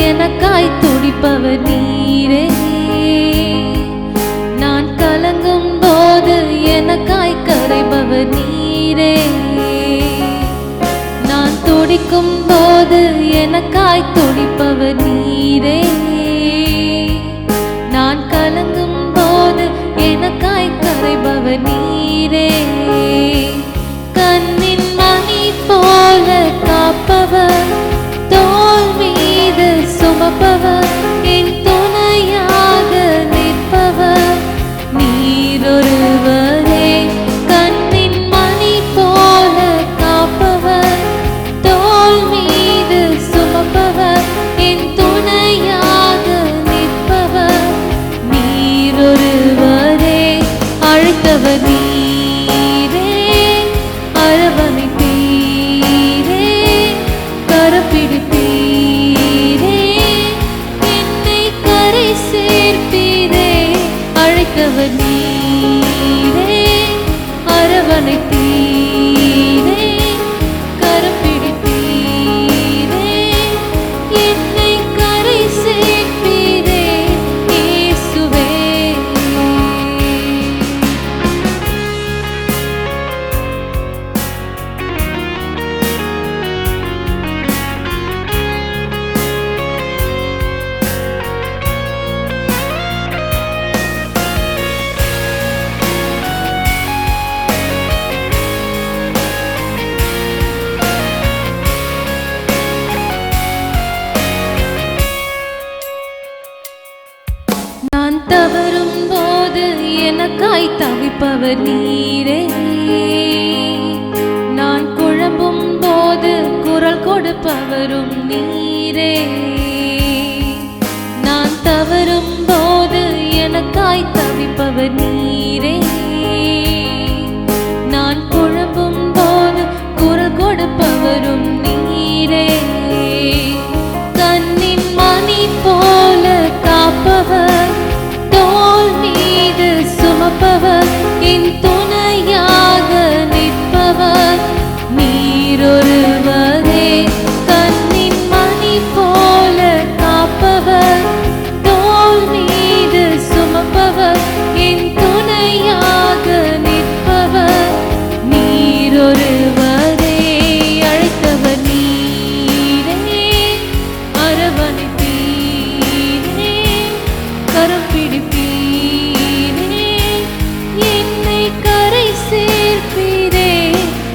எனக்காய் துடிப்பவர் நீரே. நான் கலங்கும் போது எனக்காய் கரைபவர் நீரே. நான் துடிக்கும் போது எனக்காய் துடிப்பவர் நீரே. நான் கலங்கும் போது எனக்காய் கரைபவர் நீரே. கண்ணின் மணி போல காப்பவர், தோள் மீது சுமப்பவர், என் துணையாக நிற்பவர் நீரொருவரே. கண்ணின் மணி போல காப்பவர், தோள் மீது சுமப்பவர், என் துணையாக நிற்பவர் நீரொருவரே. அழைத்தவர் நீரே, அரவணைப்பீரே, கரப்பிடிப்பீரே, என்னை கரை சேர்ப்பீரே. அழைத்தவர் நீரே, அரவணைப்பீரே, கரப்பிடிப்பீரே, என்னை கரை சேர்ப்பீரே. இயேசுவே. நான் தவறும் போது எனக்காய் தவிப்பவர் நீரே. நான் குழம்பும் போது குரல் கொடுப்பவரும் நீரே. நான் தவறும் போது எனக்காய் தவிப்பவர் நீரே. நான் குழம்பும் போது குரல் கொடுப்பவரும் நீரே. கண்ணின் மணி போல காப்பவர், தோள் மீது சுமப்பவர், என் துணையாக நிற்பவர் நீரொருவரே. கண்ணின் மணி போல காப்பவர், தோள் மீது சுமப்பவர், என் துணையாக நிற்பவர் நீரொருவரே. அழைத்தவர் நீரே, அரவணைப்பீரே, கரம் பிடிப்பீரே, என்னை கரை சேர்ப்பீரே.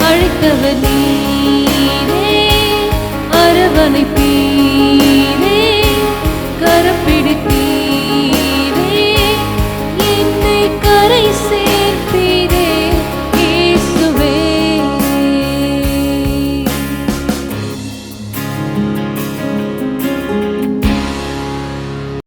அழைத்தவர் நீரே, அரவணைப்பீரே, கரம் பிடிப்பீரே,